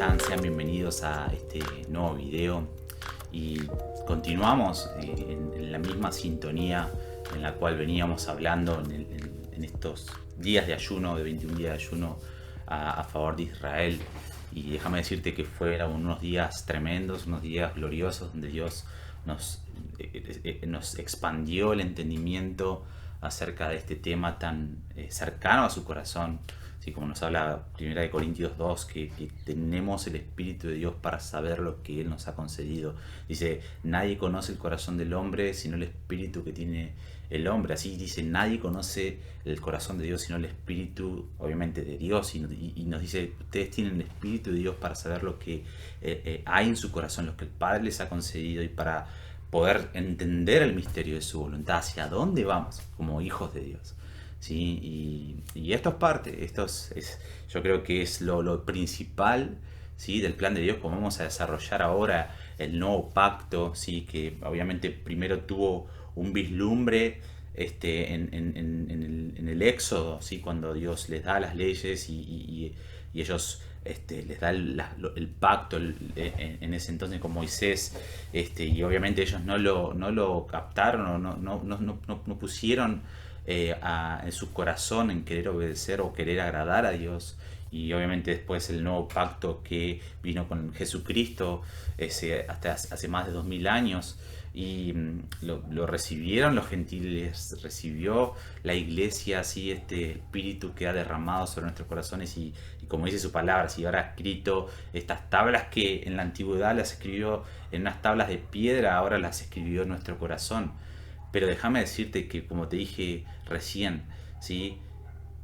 están? Sean bienvenidos a este nuevo video y continuamos en la misma sintonía en la cual veníamos hablando en estos días de ayuno, de 21 días de ayuno a favor de Israel. Y déjame decirte que fueron unos días tremendos, unos días gloriosos donde Dios nos expandió el entendimiento acerca de este tema tan cercano a su corazón. Así como nos habla 1 Corintios 2, que tenemos el Espíritu de Dios para saber lo que Él nos ha concedido. Dice, nadie conoce el corazón del hombre sino el Espíritu que tiene el hombre. Así dice, nadie conoce el corazón de Dios sino el Espíritu, obviamente, de Dios. Y nos dice, ustedes tienen el Espíritu de Dios para saber lo que hay en su corazón, lo que el Padre les ha concedido, y para poder entender el misterio de su voluntad, hacia dónde vamos como hijos de Dios. ¿Sí? Y esto es parte, yo creo que es lo principal, ¿sí?, del plan de Dios, como vamos a desarrollar ahora el nuevo pacto, ¿sí?, que obviamente primero tuvo un vislumbre en el Éxodo, ¿sí?, cuando Dios les da las leyes y ellos les da el pacto en ese entonces con Moisés, y obviamente ellos no lo captaron, no pusieron en su corazón en querer obedecer o querer agradar a Dios. Y obviamente después el nuevo pacto que vino con Jesucristo hasta hace más de 2000 años, y lo recibieron los gentiles, recibió la iglesia, así este espíritu que ha derramado sobre nuestros corazones, y como dice su palabra, si ahora ha escrito estas tablas que en la antigüedad las escribió en unas tablas de piedra, ahora las escribió en nuestro corazón. Pero déjame decirte que, como te dije recién, ¿sí?,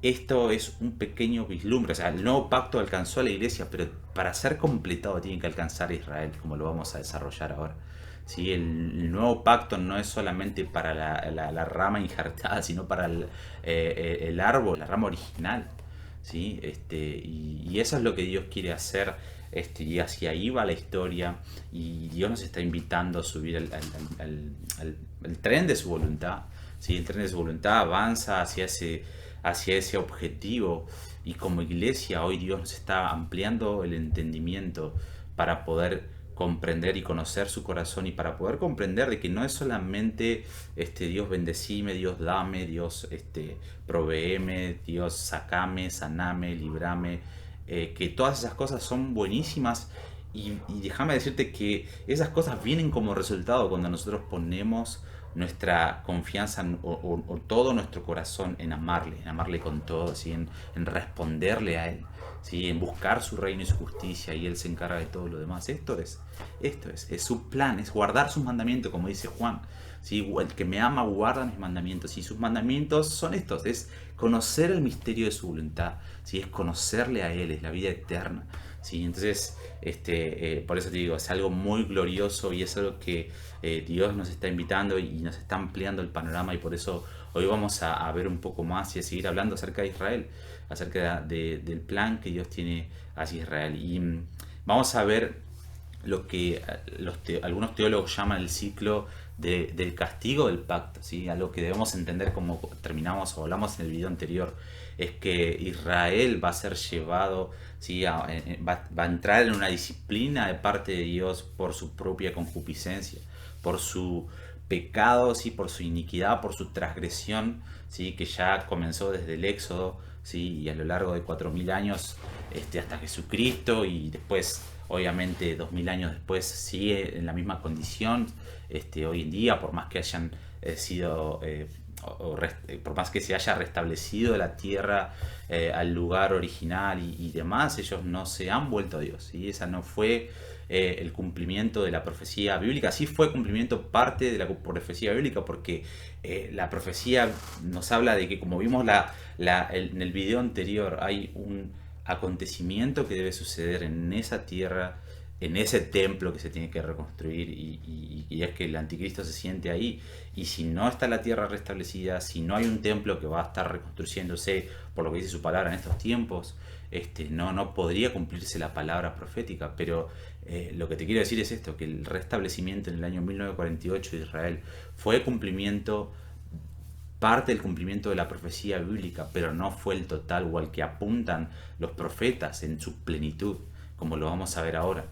esto es un pequeño vislumbre. O sea, el nuevo pacto alcanzó a la iglesia, pero para ser completado tiene que alcanzar a Israel, como lo vamos a desarrollar ahora. ¿Sí? El nuevo pacto no es solamente para la rama injertada, sino para el árbol, la rama original. ¿Sí? Y eso es lo que Dios quiere hacer, y hacia ahí va la historia, y Dios nos está invitando a subir al tren de su voluntad. ¿Sí? El tren de su voluntad avanza hacia ese objetivo, y como iglesia hoy Dios nos está ampliando el entendimiento para poder comprender y conocer su corazón, y para poder comprender de que no es solamente Dios bendecime, Dios dame, Dios proveeme, Dios sacame, saname, librame, que todas esas cosas son buenísimas. Y déjame decirte que esas cosas vienen como resultado cuando nosotros ponemos nuestra confianza o todo nuestro corazón en amarle con todo, ¿sí?, en responderle a Él, ¿sí?, en buscar su reino y su justicia, y Él se encarga de todo lo demás. Es su plan, es guardar sus mandamientos, como dice Juan, ¿sí? El que me ama guarda mis mandamientos, y sus mandamientos son estos: es conocer el misterio de su voluntad, ¿sí?, es conocerle a Él, es la vida eterna. ¿Sí? Entonces, por eso te digo, es algo muy glorioso, y es algo que Dios nos está invitando y nos está ampliando el panorama, y por eso hoy vamos a ver un poco más y a seguir hablando acerca de Israel, acerca del plan que Dios tiene hacia Israel. Y vamos a ver lo que algunos teólogos llaman el ciclo del castigo del pacto, ¿sí? Algo que debemos entender, como terminamos o hablamos en el video anterior, es que Israel va a ser llevado, ¿sí?, va a entrar en una disciplina de parte de Dios por su propia concupiscencia, por su pecado, ¿sí?, por su iniquidad, por su transgresión, ¿sí?, que ya comenzó desde el Éxodo, ¿sí?, y a lo largo de 4000 años hasta Jesucristo, y después obviamente 2000 años después sigue en la misma condición hoy en día, por más que hayan sido por más que se haya restablecido la tierra al lugar original y demás, ellos no se han vuelto a Dios, y esa no fue el cumplimiento de la profecía bíblica. Sí fue cumplimiento parte de la profecía bíblica, porque la profecía nos habla de que, como vimos en el video anterior, hay un acontecimiento que debe suceder en esa tierra, en ese templo que se tiene que reconstruir, y es que el anticristo se siente ahí. Y si no está la tierra restablecida, si no hay un templo que va a estar reconstruyéndose por lo que dice su palabra en estos tiempos, no podría cumplirse la palabra profética. Pero lo que te quiero decir es esto: que el restablecimiento en el año 1948 de Israel fue cumplimiento, parte del cumplimiento de la profecía bíblica, pero no fue el total o al que apuntan los profetas en su plenitud. como lo vamos a ver ahora.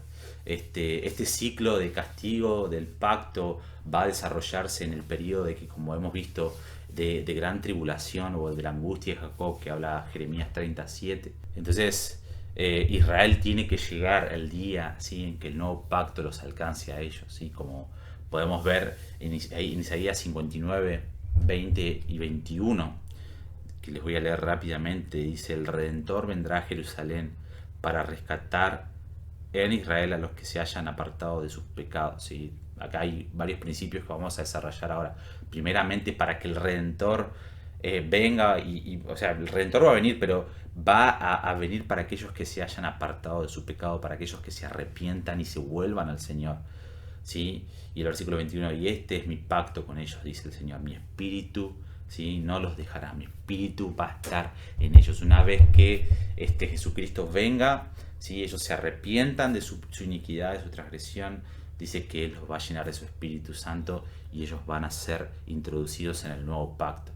Este ciclo de castigo del pacto va a desarrollarse en el periodo de que, como hemos visto, de gran tribulación o de la angustia de Jacob, que habla Jeremías 37. Entonces, Israel tiene que llegar el día, ¿sí?, en que el nuevo pacto los alcance a ellos, ¿sí? Como podemos ver en Isaías 59, 20 y 21, que les voy a leer rápidamente. Dice: el Redentor vendrá a Jerusalén para rescatar en Israel a los que se hayan apartado de sus pecados, ¿sí? Acá hay varios principios que vamos a desarrollar ahora. Primeramente, para que el Redentor venga, o sea, el Redentor va a venir, pero va a venir para aquellos que se hayan apartado de su pecado, para aquellos que se arrepientan y se vuelvan al Señor, ¿sí? Y el versículo 21: y este es mi pacto con ellos, dice el Señor, mi espíritu, ¿sí?, no los dejará, mi espíritu va a estar en ellos. Una vez que Jesucristo venga, ¿sí?, ellos se arrepientan de su iniquidad, de su transgresión, dice que Él los va a llenar de su Espíritu Santo y ellos van a ser introducidos en el nuevo pacto.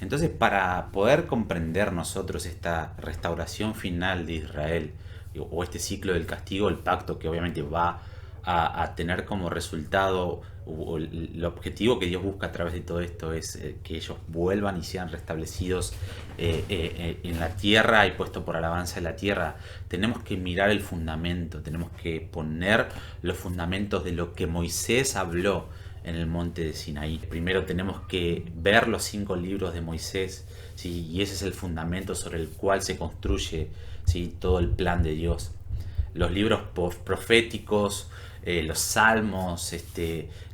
Entonces, para poder comprender nosotros esta restauración final de Israel, o este ciclo del castigo, el pacto que obviamente va a tener como resultado, o el objetivo que Dios busca a través de todo esto es que ellos vuelvan y sean restablecidos en la tierra y puesto por alabanza en la tierra. Tenemos que mirar el fundamento, tenemos que poner los fundamentos de lo que Moisés habló en el monte de Sinaí. Primero tenemos que ver los 5 libros de Moisés, ¿sí?, y ese es el fundamento sobre el cual se construye, ¿sí?, todo el plan de Dios. Los libros proféticos, los salmos,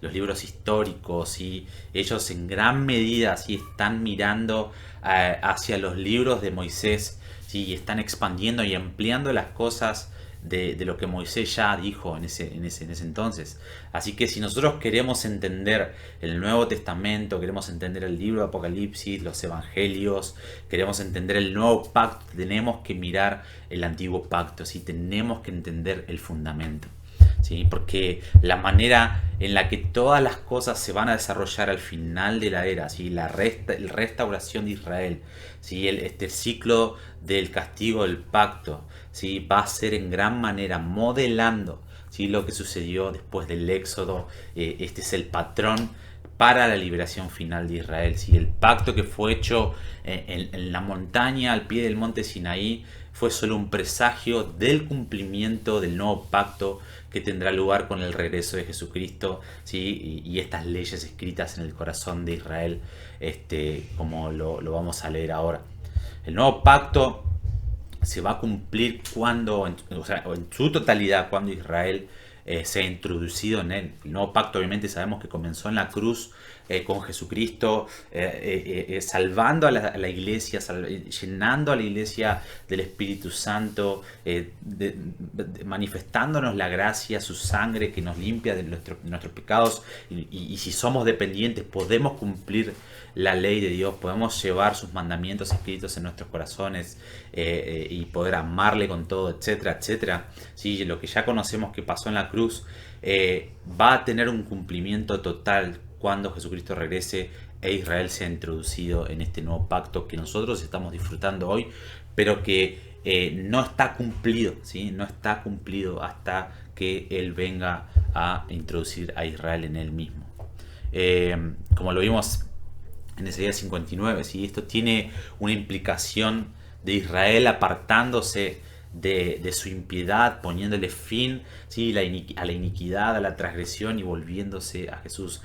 los libros históricos, ¿sí?, ellos en gran medida, ¿sí?, están mirando hacia los libros de Moisés, ¿sí?, y están expandiendo y ampliando las cosas de lo que Moisés ya dijo en ese entonces. Así que si nosotros queremos entender el Nuevo Testamento, queremos entender el libro de Apocalipsis, los Evangelios, queremos entender el Nuevo Pacto, tenemos que mirar el Antiguo Pacto, ¿sí? Tenemos que entender el fundamento, ¿sí? Porque la manera en la que todas las cosas se van a desarrollar al final de la era, ¿sí?, la restauración de Israel, ¿sí?, este ciclo del castigo del pacto, ¿sí?, va a ser en gran manera modelando, ¿sí?, lo que sucedió después del Éxodo. Este es el patrón para la liberación final de Israel, ¿sí? El pacto que fue hecho en la montaña, al pie del monte Sinaí, fue solo un presagio del cumplimiento del nuevo pacto que tendrá lugar con el regreso de Jesucristo, ¿sí?, y estas leyes escritas en el corazón de Israel, como lo vamos a leer ahora. El nuevo pacto se va a cumplir cuando, o sea, en su totalidad, cuando Israel se ha introducido en él. El nuevo pacto obviamente sabemos que comenzó en la cruz, con Jesucristo salvando a la iglesia, llenando a la iglesia del Espíritu Santo, manifestándonos la gracia, su sangre que nos limpia de nuestros pecados, y si somos dependientes podemos cumplir la ley de Dios, podemos llevar sus mandamientos escritos en nuestros corazones y poder amarle con todo, etcétera, etcétera. ¿Sí? Lo que ya conocemos que pasó en la cruz va a tener un cumplimiento total cuando Jesucristo regrese e Israel sea introducido en este nuevo pacto que nosotros estamos disfrutando hoy, pero que no está cumplido, ¿sí? No está cumplido hasta que Él venga a introducir a Israel en Él mismo. Como lo vimos en Isaías 59, ¿sí? Esto tiene una implicación de Israel apartándose de su impiedad, poniéndole fin, ¿sí?, a la iniquidad, a la transgresión, y volviéndose a Jesús,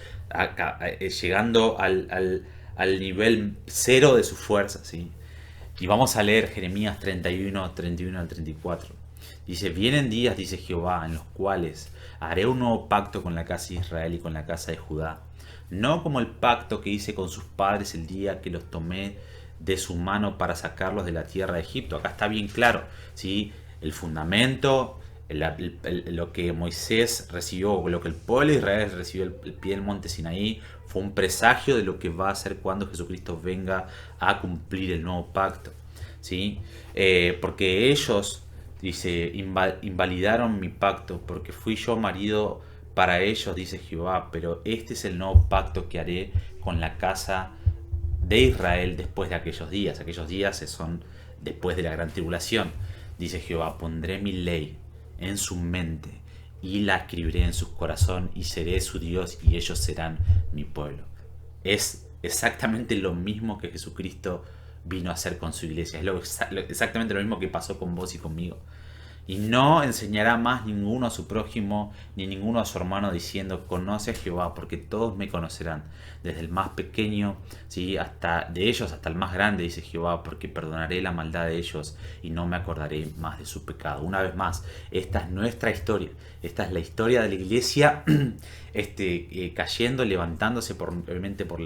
llegando al nivel cero de su fuerza, ¿sí? Y vamos a leer Jeremías 31, 31 al 34. Dice: vienen días, dice Jehová, en los cuales haré un nuevo pacto con la casa de Israel y con la casa de Judá, no como el pacto que hice con sus padres el día que los tomé de su mano para sacarlos de la tierra de Egipto. Acá está bien claro, ¿sí?, el fundamento, lo que Moisés recibió, lo que el pueblo de Israel recibió el pie del monte Sinaí, fue un presagio de lo que va a hacer cuando Jesucristo venga a cumplir el nuevo pacto, ¿sí? Porque ellos, dice, invalidaron mi pacto, porque fui yo marido para ellos, dice Jehová, pero este es el nuevo pacto que haré con la casa de Israel después de aquellos días. Aquellos días son después de la gran tribulación. Dice Jehová: pondré mi ley en su mente y la escribiré en su corazón y seré su Dios y ellos serán mi pueblo. Es exactamente lo mismo que Jesucristo vino a hacer con su iglesia. Es exactamente lo mismo que pasó con vos y conmigo. Y no enseñará más ninguno a su prójimo, ni ninguno a su hermano, diciendo, conoce a Jehová, porque todos me conocerán, desde el más pequeño, ¿sí? hasta de ellos hasta el más grande, dice Jehová, porque perdonaré la maldad de ellos y no me acordaré más de su pecado. Una vez más, esta es nuestra historia, esta es la historia de la iglesia cayendo, levantándose, obviamente por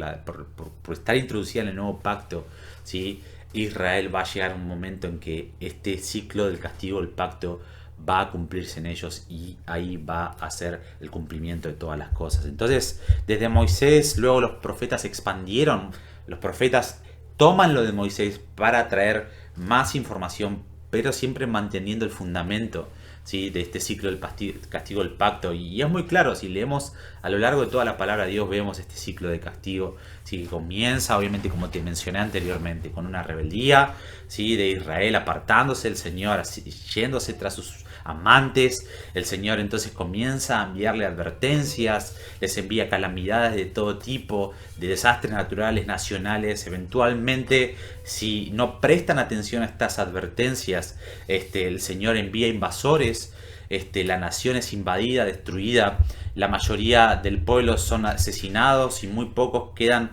estar introducida en el nuevo pacto, ¿sí? Israel va a llegar un momento en que este ciclo del castigo, el pacto, va a cumplirse en ellos y ahí va a ser el cumplimiento de todas las cosas. Entonces, desde Moisés, luego los profetas expandieron, los profetas toman lo de Moisés para traer más información, pero siempre manteniendo el fundamento, ¿sí? de este ciclo del castigo del pacto. Y es muy claro, si leemos a lo largo de toda la palabra de Dios, vemos este ciclo de castigo, ¿sí? que comienza, obviamente, como te mencioné anteriormente, con una rebeldía, ¿sí? de Israel apartándose del Señor, yéndose tras sus amantes. El Señor entonces comienza a enviarle advertencias, les envía calamidades de todo tipo, de desastres naturales, nacionales. Eventualmente, si no prestan atención a estas advertencias, el Señor envía invasores, la nación es invadida, destruida, la mayoría del pueblo son asesinados y muy pocos quedan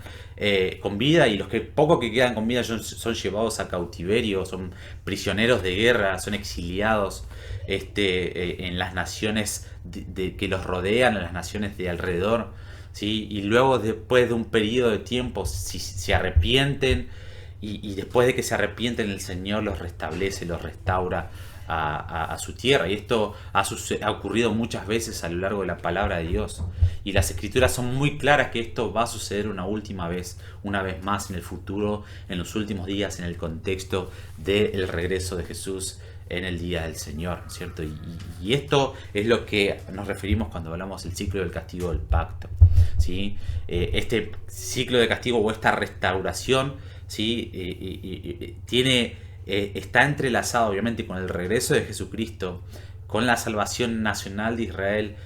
con vida, y los pocos que quedan con vida son llevados a cautiverio, son prisioneros de guerra, son exiliados en las naciones que los rodean, en las naciones de alrededor, ¿sí? Y luego, después de un periodo de tiempo, si se arrepienten, y después de que se arrepienten, el Señor los restablece, los restaura a su tierra. Y esto ha ocurrido muchas veces a lo largo de la palabra de Dios. Y las escrituras son muy claras que esto va a suceder una última vez, una vez más en el futuro, en los últimos días, en el contexto del regreso de Jesús en el día del Señor, ¿cierto? Y esto es lo que nos referimos cuando hablamos del ciclo del castigo del pacto, ¿sí? Este ciclo de castigo o esta restauración, ¿sí? Está entrelazado obviamente con el regreso de Jesucristo, con la salvación nacional de Israel,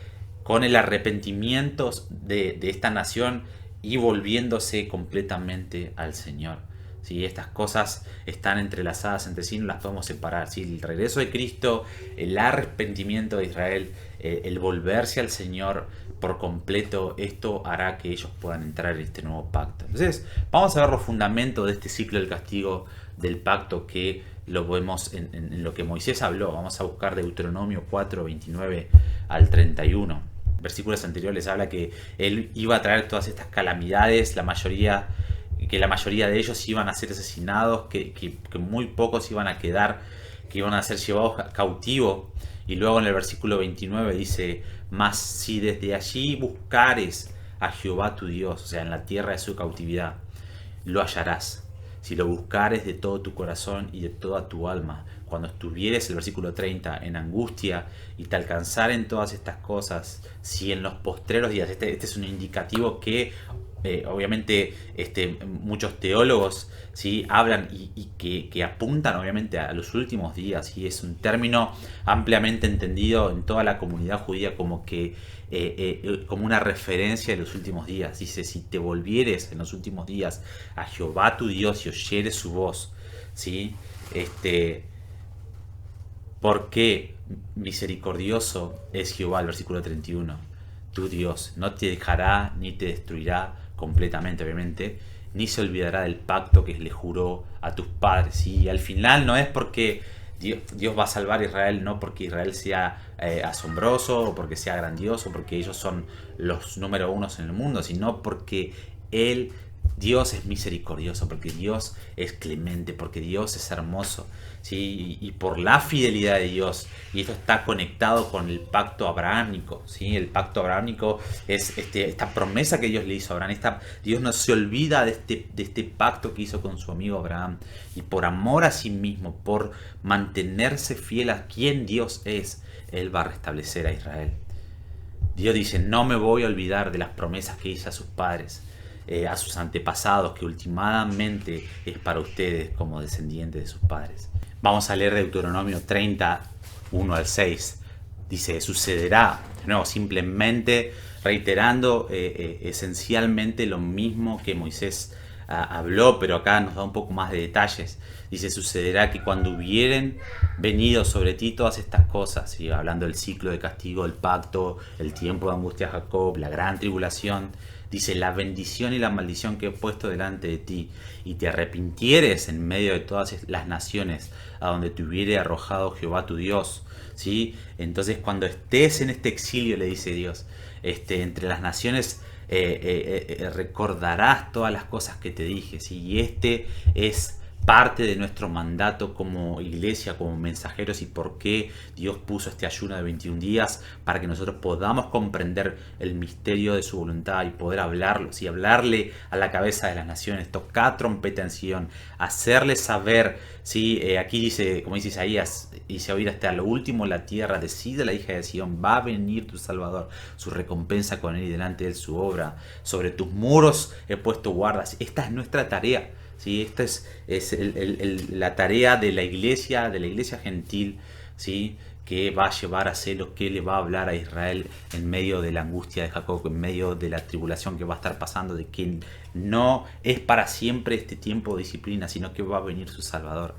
con el arrepentimiento de esta nación y volviéndose completamente al Señor. ¿Sí? Estas cosas están entrelazadas entre sí, no las podemos separar. ¿Sí? El regreso de Cristo, el arrepentimiento de Israel, el volverse al Señor por completo, esto hará que ellos puedan entrar en este nuevo pacto. Entonces, vamos a ver los fundamentos de este ciclo del castigo del pacto, que lo vemos en lo que Moisés habló. Vamos a buscar Deuteronomio 4, 29 al 31. Versículos anteriores habla que él iba a traer todas estas calamidades, que la mayoría de ellos iban a ser asesinados, que muy pocos iban a quedar, que iban a ser llevados cautivos. Y luego en el versículo 29 dice: mas si desde allí buscares a Jehová tu Dios, o sea, en la tierra de su cautividad, lo hallarás, si lo buscares de todo tu corazón y de toda tu alma. Cuando estuvieres, el versículo 30, en angustia y te alcanzaren todas estas cosas, si en los postreros días, este es un indicativo que obviamente muchos teólogos, ¿sí? hablan y que apuntan obviamente a los últimos días, y es un término ampliamente entendido en toda la comunidad judía como una referencia de los últimos días. Dice: si te volvieres en los últimos días a Jehová tu Dios y oyeres su voz, ¿sí? Porque misericordioso es Jehová, el versículo 31, tu Dios, no te dejará ni te destruirá completamente, obviamente, ni se olvidará del pacto que le juró a tus padres. Y al final no es porque Dios va a salvar a Israel, no porque Israel sea asombroso o porque sea grandioso, porque ellos son los número uno en el mundo, sino porque Dios es misericordioso, porque Dios es clemente, porque Dios es hermoso, ¿sí? Y por la fidelidad de Dios. Y esto está conectado con el pacto abrahámico, ¿sí? El pacto abrahámico es esta promesa que Dios le hizo a Abraham. Dios no se olvida de este pacto que hizo con su amigo Abraham. Y por amor a sí mismo, por mantenerse fiel a quien Dios es, Él va a restablecer a Israel. Dios dice: no me voy a olvidar de las promesas que hice a sus padres, a sus antepasados, que últimamente es para ustedes como descendientes de sus padres. Vamos a leer Deuteronomio 30, 1 al 6, dice, sucederá. De nuevo, simplemente reiterando esencialmente lo mismo que Moisés habló, pero acá nos da un poco más de detalles. Dice, sucederá que cuando hubieren venido sobre ti todas estas cosas, ¿sí? Hablando del ciclo de castigo, el pacto, el tiempo de angustia de Jacob, la gran tribulación, dice, la bendición y la maldición que he puesto delante de ti, y te arrepintieres en medio de todas las naciones a donde te hubiere arrojado Jehová tu Dios, ¿sí? Entonces cuando estés en este exilio, le dice Dios, entre las naciones, recordarás todas las cosas que te dije, ¿sí? Y este es parte de nuestro mandato como iglesia, como mensajeros, y por qué Dios puso este ayuno de 21 días, para que nosotros podamos comprender el misterio de su voluntad y poder hablarlo, ¿sí? Hablarle a la cabeza de las naciones, tocar trompeta en Sion, hacerle saber, ¿sí? Aquí dice, como dice Isaías, hice oír hasta lo último la tierra, decide la hija de Sion, va a venir tu Salvador, su recompensa con él y delante de él su obra, sobre tus muros he puesto guardas. Esta es nuestra tarea. ¿Sí? Esta es la tarea de la iglesia gentil, ¿sí? Que va a llevar a hacer lo que le va a hablar a Israel en medio de la angustia de Jacob, en medio de la tribulación que va a estar pasando, de que no es para siempre este tiempo de disciplina, sino que va a venir su Salvador,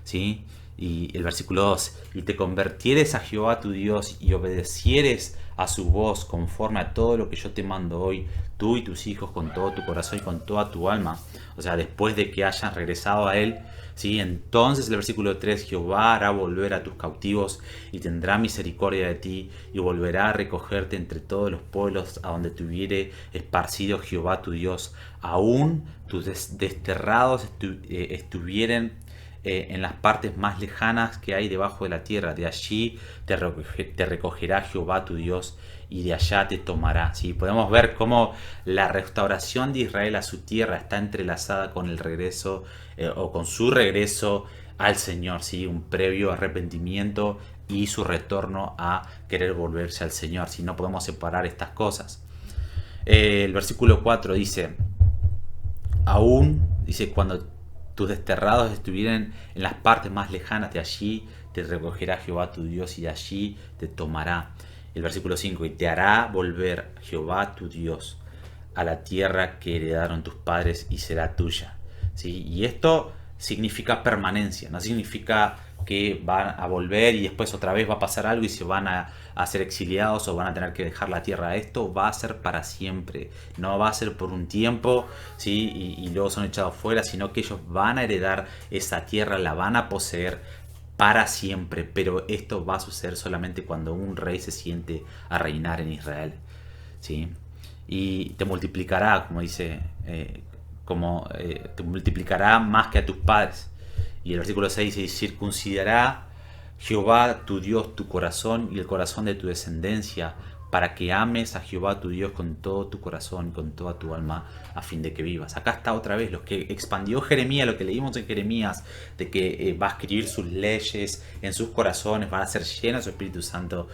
¿sí? Y el versículo 2, y te convertieres a Jehová tu Dios y obedecieres a su voz conforme a todo lo que yo te mando hoy, tú y tus hijos, con todo tu corazón y con toda tu alma, o sea, después de que hayan regresado a él, ¿sí? Entonces el versículo 3, Jehová hará volver a tus cautivos y tendrá misericordia de ti y volverá a recogerte entre todos los pueblos a donde te hubiere esparcido Jehová tu Dios, aún tus desterrados estuvieren en las partes más lejanas que hay debajo de la tierra. De allí te recogerá Jehová tu Dios y de allá te tomará. ¿Sí? Podemos ver cómo la restauración de Israel a su tierra está entrelazada con el regreso o con su regreso al Señor, ¿sí? Un previo arrepentimiento y su retorno a querer volverse al Señor. Si no podemos separar estas cosas. El versículo 4 dice, aún, dice, cuando tus desterrados estuvieran en las partes más lejanas, de allí te recogerá Jehová tu Dios y de allí te tomará. El versículo 5, y te hará volver Jehová tu Dios a la tierra que heredaron tus padres y será tuya. ¿Sí? Y esto significa permanencia, no significa que van a volver y después otra vez va a pasar algo y se van a ser exiliados o van a tener que dejar la tierra. Esto va a ser para siempre, no va a ser por un tiempo, ¿sí? y luego son echados fuera, sino que ellos van a heredar esa tierra, la van a poseer para siempre, pero esto va a suceder solamente cuando un rey se siente a reinar en Israel, ¿sí? Y te multiplicará, como dice, te multiplicará más que a tus padres. Y el versículo 6 dice, circuncidará Jehová tu Dios tu corazón y el corazón de tu descendencia, para que ames a Jehová tu Dios con todo tu corazón y con toda tu alma, a fin de que vivas. Acá está otra vez lo que expandió Jeremías, lo que leímos en Jeremías, de que va a escribir sus leyes en sus corazones, van a ser llenos de su Espíritu Santo.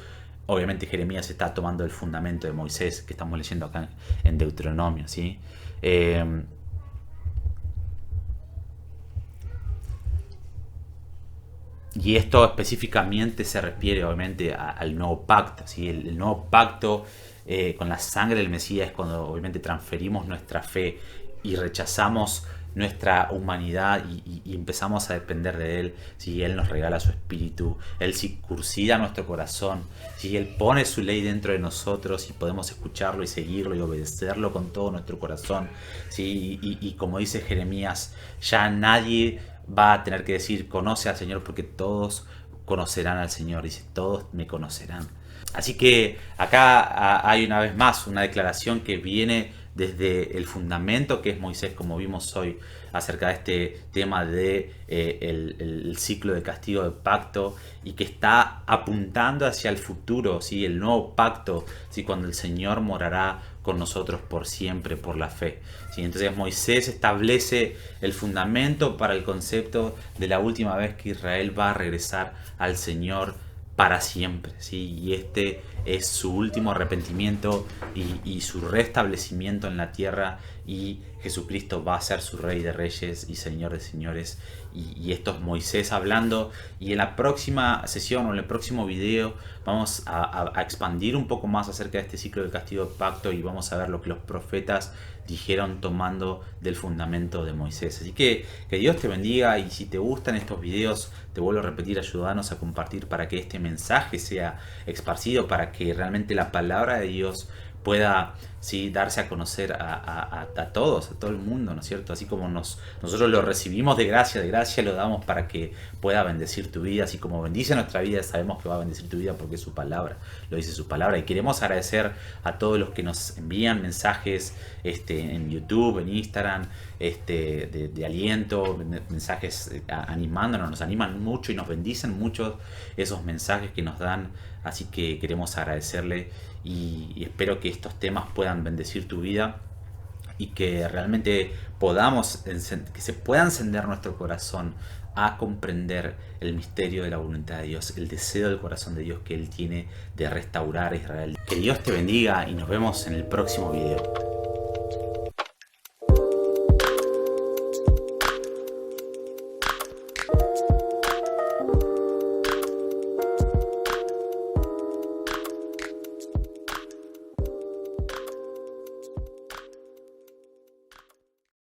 Obviamente Jeremías está tomando el fundamento de Moisés, que estamos leyendo acá en Deuteronomio, ¿sí? Y esto específicamente se refiere obviamente al nuevo pacto, ¿sí? El nuevo pacto con la sangre del Mesías es cuando obviamente transferimos nuestra fe y rechazamos nuestra humanidad y empezamos a depender de Él. ¿Sí? Él nos regala su espíritu, Él circuncida nuestro corazón, ¿sí? Él pone su ley dentro de nosotros y podemos escucharlo y seguirlo y obedecerlo con todo nuestro corazón, ¿sí? Y como dice Jeremías, ya nadie va a tener que decir conoce al Señor, porque todos conocerán al Señor. Dice, todos me conocerán. Así que acá hay una vez más una declaración que viene desde el fundamento que es Moisés, como vimos hoy acerca de este tema de el ciclo de castigo de pacto, y que está apuntando hacia el futuro, ¿sí? El nuevo pacto, ¿sí? Cuando el Señor morará con nosotros por siempre por la fe, ¿sí? Entonces Moisés establece el fundamento para el concepto de la última vez que Israel va a regresar al Señor para siempre, ¿sí? Y este es su último arrepentimiento y su restablecimiento en la tierra, y Jesucristo va a ser su Rey de Reyes y Señor de Señores. Y esto es Moisés hablando, y en la próxima sesión o en el próximo video vamos a expandir un poco más acerca de este ciclo del castigo de pacto, y vamos a ver lo que los profetas dijeron tomando del fundamento de Moisés. Así que Dios te bendiga, y si te gustan estos videos, te vuelvo a repetir, ayúdanos a compartir para que este mensaje sea esparcido, para que realmente la palabra de Dios pueda, sí, darse a conocer a todos, a todo el mundo, ¿no es cierto? Así como nosotros lo recibimos de gracia lo damos para que pueda bendecir tu vida. Así como bendice nuestra vida, sabemos que va a bendecir tu vida porque es su palabra, lo dice su palabra. Y queremos agradecer a todos los que nos envían mensajes en YouTube, en Instagram, de aliento, mensajes animándonos, nos animan mucho y nos bendicen mucho esos mensajes que nos dan. Así que queremos agradecerle, y espero que estos temas puedan bendecir tu vida, y que realmente que se pueda encender nuestro corazón a comprender el misterio de la voluntad de Dios, el deseo del corazón de Dios que Él tiene de restaurar a Israel. Que Dios te bendiga, y nos vemos en el próximo video.